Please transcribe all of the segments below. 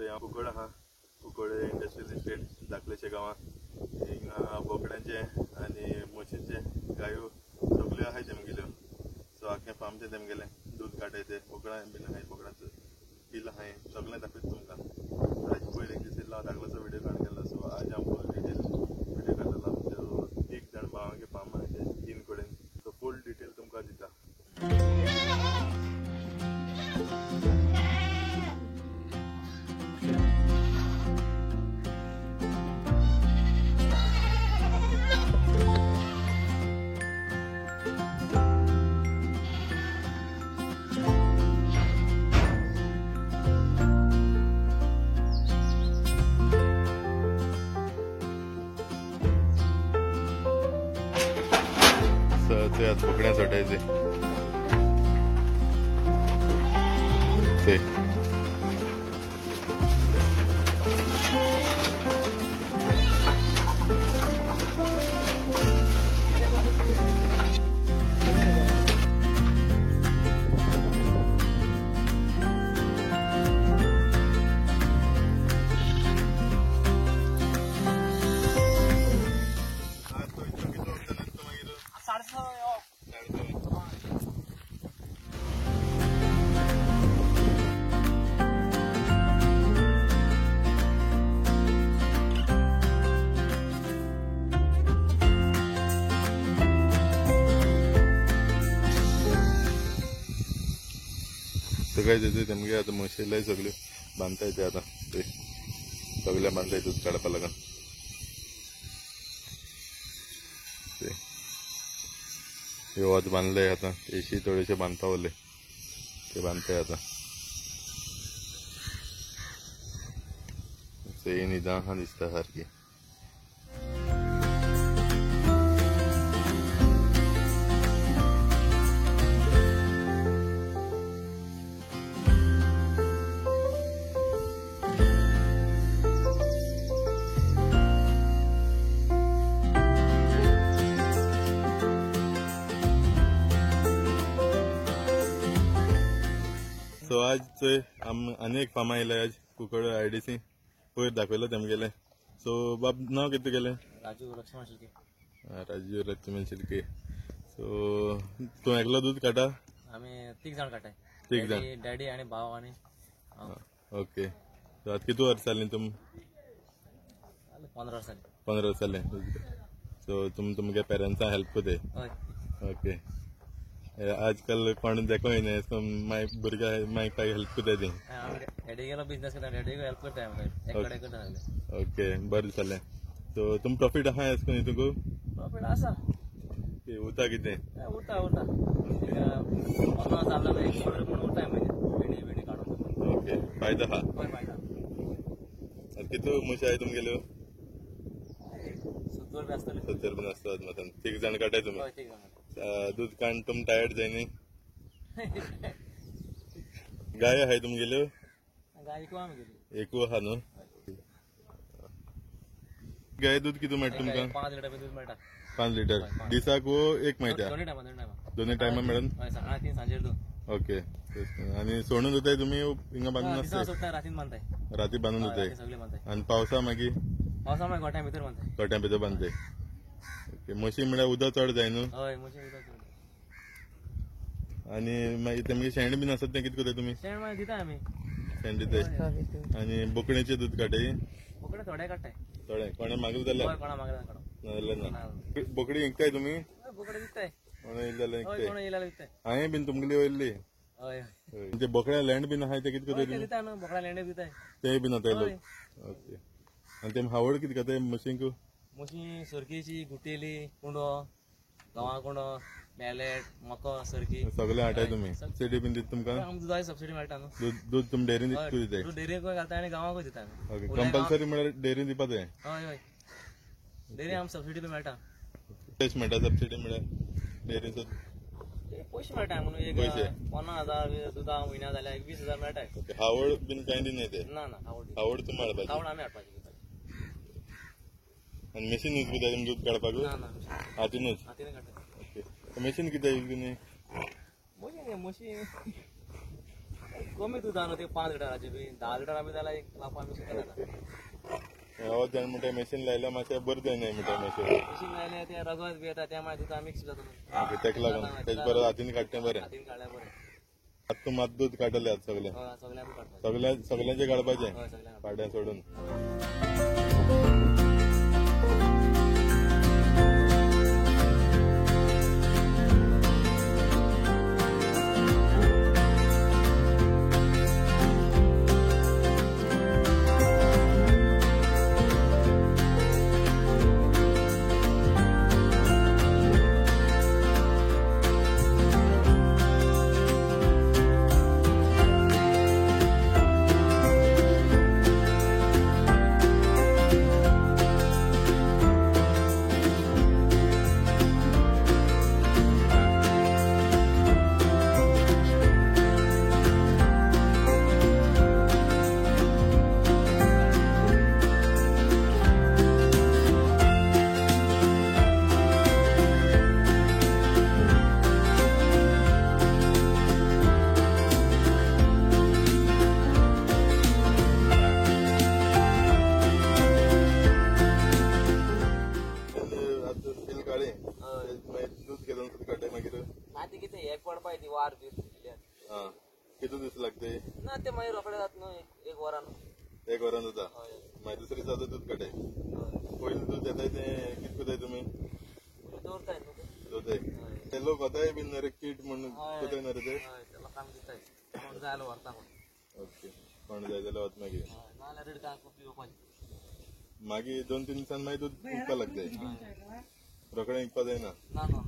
सो हांव कुंकळ आहा कुंकळ industrial estate धाकलेशे गांवांत हिंगा बोकड्यांचे आनी म्हशींचे गायो सगल्यो आहाय तेमगेल्यो सो आख्खें फार्म तेमगेलें दूध काडटाय ते बोकडां बीन आहाय बोकडांचो किल आहाय सगळें दाखयता तुमकां ताचे पयलीं एक दीस येयलो हांव धाकलोसो व्हिडिओ काडून गेल्लो सो आज हांव फूल डिटेल व्हिडिओ काडलेलो आमच्यो 3 जाण भावांगे फार्म आहाय ते 3 कडेन सो फूल डिटेल तुमकां दिता ते आज बोकड्यां सोडायचे ते सगळे येते तेमगे आता म्हशीलाय सगळे बांधता येते आता ते सगळे बांधता येते दूध काडपा लागून हे वत बांधले आता एशी थोडेशे बांधता उरले ते बांधताय आता ते निदान हा दिसता सारखी सो आज अनेक फार्मा येयले आज कुंकळ IDC पयर दाखयलो तेमगेले सो बाब नांव कितें तुगेलें राजू लक्ष्मण शिर्के राजू लक्ष्मण शिर्के सो तूं एकलो दूध काडटा आमी 3 जाण काडटाय 3 जाण डॅडी आनी भाव आनी ओके सो आतां कितू वर्स जालीं तुम 15 वर्सां 15 वर्स जालें सो तुमगे पेरंट्सां हेल्प कोताय ओके आजकाल कोण देखो येना माय भुरग्या मायक हेल्प कोताय ती डॅडी गेलो बिजनेस करता डॅडी हेल्प करता एककडे करता ओके बरें जालें सो तुम प्रॉफिट आहा एसको तुका प्रॉफिट आसा उरता कितें उरता 50 जाल्लो एक करोड पूण उरताय म्हणजे वेणी काडून ओके फायदा आहा कितू म्हशी आहाय तुमगेल्यो 70 बी आसतले 70 बीन आसतात मतान 3 जाण काडटाय तुमी दूध काडून तुम टायर्ड जायनी गाय आहाय तुमगेल्यो गाय एकू आहा न्हू गाय दूध कितू मेळटा तुमकां 5 लिटर दूध मेळटा 5 लिटर दिसाक एक मेळटा दोनी टायमा मेळून सकाळी 3 सांजे 2 ओके आनी सोडून दोताय तुमी हिंगा बांदून आसता रातीन बांदताय राती बांदून दोताय सगळे बांदताय आनी पावसा मागीर गोठ्या भितर बांदताय गोठ्या भितर बांदताय ओके म्हशी म्हळ्यार उदक चड जाय न्हू हय म्हशी उदक चड आनी मागीर तेमगे शेण बीन आसत तें कितें कोताय तुमी शेण मागीर दिता आमी शेण दिताय आनी बोकडेचें दूध काडटाय बोकडे थोडे काडटाय थोडे कोणा मागले जाल्यार कोणा मागला काडून ना बोकडी विकताय तुमी बोकडे दिसताय कोणा येयले जाल्यार कोण विकताय येयला विकताय हांवें बीन तुमगेली वयल्ली हय ते बोकड्या लँड बीन आहाय ते कितें कोताय तुमी दिता न्हू बोकडा लेंडे दिताय ते बीन आताय लोक ओके आनी तेम हावड कितें करताय म्हशींक म्हशी सरकेची गुटेली कुंडो गंवा कुंडो मॅलेट मको सरकी सगळें हाडटाय तुमी सबसिडी बीन दिता तुमकां दुधाची सबसिडी मेळटा न्हू दूध तुमी डेरीन दिताय दूध डेरीक घालता आनी गांवांकूय दिता आमी ओके कंपल्सरी म्हळ्यार डेरीन दिवपा जाय हय हय डेरी आमकां सबसिडी बी मेळटा पयशे मेळटा सबसिडी म्हळ्यार डेरीचो पयशे मेळटा म्हणून एक 50,000 दुधा म्हयन्या जाल्यार 20,000 मेळटाय हावड बीन कांय दिनाय ते ना ना हावड तुमी हाडपाची हावड आमी हाडपाची आनी मशीन यूज करताय तुमी दूध काडपाक ना ना हातीनूच हातीन काडटा ओके मशीन कितें यूज करनी म्हशी कमी दुधा न्हू ते 5 लिटराचे बी 10 लिटर आम्ही त्याला 1 लाख आम्ही सुद्धा जाता हो त्यान म्हणटा मशीन लायल्या मातशें बरें जायना म्हणटा मशीन मशीन लायले ते रगत बी येता त्यामुळे दुधा मिक्स जाता तेका लागून तेज बरें हातीन काडटें बरें हातीन काढल्या बरें आतां तूं मात दूध काडटलें आतां सगळें सगळ्यांक काडपाचें सगळ्यांचें काडपाचें सगळ्यांक पाड्या सोडून वार बी कितू दीस लागते ना ते मागीर रोखडे जाता न्हू 1 वरान 1 वरान जाता मागीर दुसरे दिसा दूध काडटाय पयलीं दूध येताय तें कितें कोताय तुमी दवरताय न्हू दवरताय ते लोक वताय बीन रे कीट म्हणून कोताय ना रे ते लोकांक दिताय कोण जाय जाल्यार व्हरता ओके कोण जाय जाल्यार वता मागीर नाल्यार रेडकांक पिवपाचें मागीर 2-3 दिसान मागीर दूध विकपा लागताय रोखडें विकपा जायना ना ना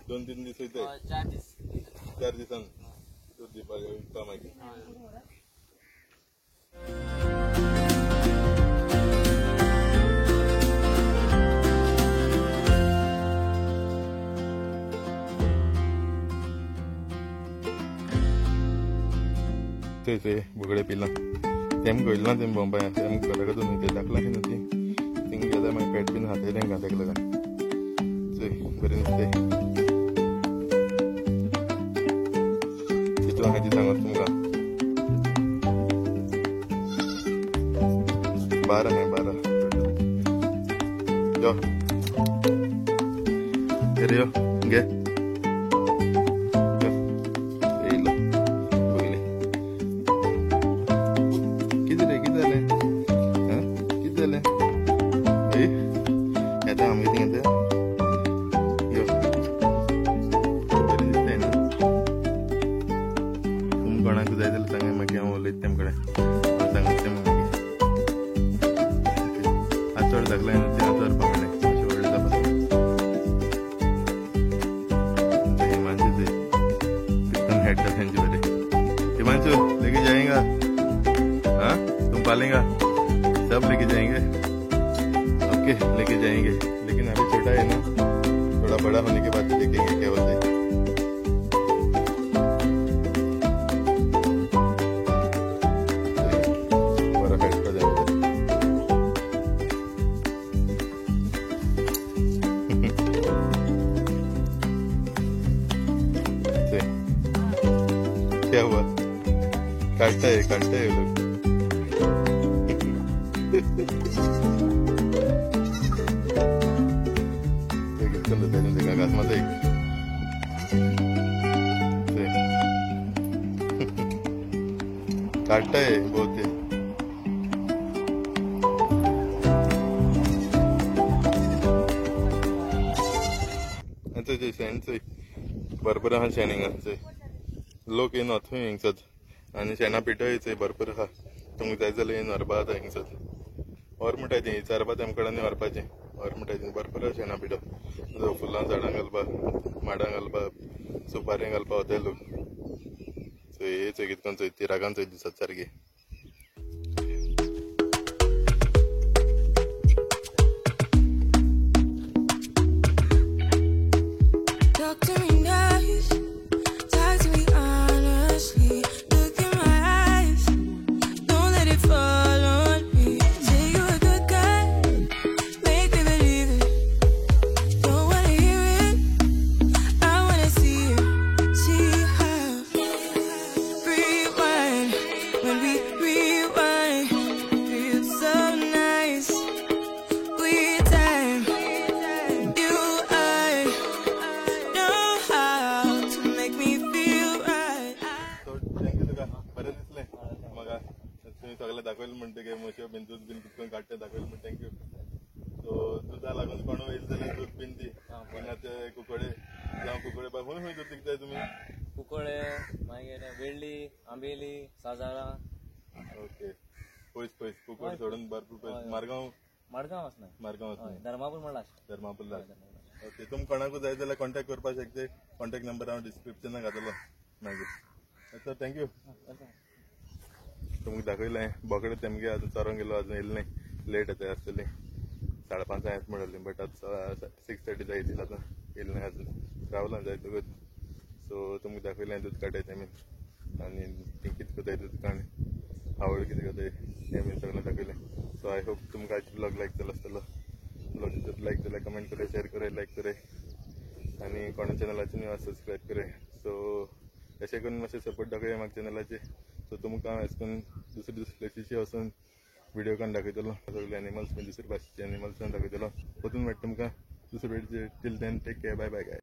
2-3 दीस वयताय 4 दिसान दूध दिवपा विकपा मागीर ते बुगडे पिला तेम गयला ना तेम बॉम्बाय तेम घरा करून ते दाखला की न्हू ती थिंग गेल्यार मागीर पेट बीन हातय तेंकां तेका लागून चोय बरें नुस्तें कितू हाजी सांगत तुमकां 12 यो रे यो घे कोणाक जाय जाल्यार सांगा मागीर हांव उलयता तेम कडेन सांगता तें मागीर आज चड धाकलाय न्हू तें आतां व्हरपा कडेन अशें व्हडलें जावपाक हिमांशू ते एकदम हेड तेंचे बरें हिमांशू लेके जाएंगा हाँ तुम पालेंगा सब लेके जाएंगे ओके लेके जाएंगे लेकिन अभी छोटा है ना थोड़ा बड़ा होने के बाद देखेंगे क्या होता है क्या हुआ काटता है लोग देखा घास मत काटता है बहुत है अच्छा जी सेंट से भरपूर आहा शेणिंग लोक येवन वता हिंगसर आनी शेणां पिठोय भरपूर आहा तुमकां जाय जाल्यार येवन व्हरपा जाता हिंगसर व्हर म्हणटाय ती विचारपा तेम कडेन व्हरपाचें व्हर म्हणटाय ती भरपूर आहा शेणां पिठो फुलां झाडां घालपाक माडां घालपाक सुपाऱ्यो घालपाक वताय लोक सो हे कितें करून चोय तिरागान चोय दिसता सारकी दाखयलें म्हणटकीर म्हशी बीन दूध बीन कितको काडटा दाखयलें म्हणटा थँक्यू. सो दुधा लागून कोण येयलें जाल्यार दूध बीन दी ते कुकडे जावं कुकडे बाय खंय दूध विकताय तुमी? कुकडे मागीर वेळ्ळी, आंबेली, साजारा. ओके. पयस कुकड सोडून भरपूर पयस. मारगांव माडगांव वचना. धर्मापूर म्हणला धर्मापूरला. ओके. तुमकां कोणाकूय जाय जाल्यार कॉन्टॅक्ट करपाक शकता. कॉन्टॅक्ट नंबर हांव डिस्क्रिप्शनाक घातलो मागीर. Sir thank you. तुमकां दाखयलें बोकडे तेमगे आतां चोरोंक गेलो आजून येयलें नाही. लेट येता आसतली 5:30 येत म्हणली बट आतां 6:30 जायतील आतां येयलें नाही अजून. रावला जाय तुका. सो तुमकां दाखयलें दूद काडटाय तेमी आनी ती कितें कोताय दूद काण आवड कितें कोताय हें बीन सगळें दाखयलें. सो आय होप तुमकां आयचो ब्लॉग लायक जालो आसतलो. ब्लॉग जर लायक जाल्यार कमेंट कराय, शेअर कराय, लायक कराय आनी कोणा चॅनलाचें न्यू आसा सबस्क्रायब कराय. सो अशें करून मातशें सपोर्ट दाखया म्हाका चॅनलाचेर. सो तुमकां एश करून दुसरे प्लेसीचे वचून व्हिडिओ काडून दाखयतलो. सगळे एनिमल्स बीन दुसरे भाशेचे एनिमल्स दाखयतलो. परतून मेळटा तुमकां दुसरे व्हिडिओचेर. Till then take care. Bye bye गाय.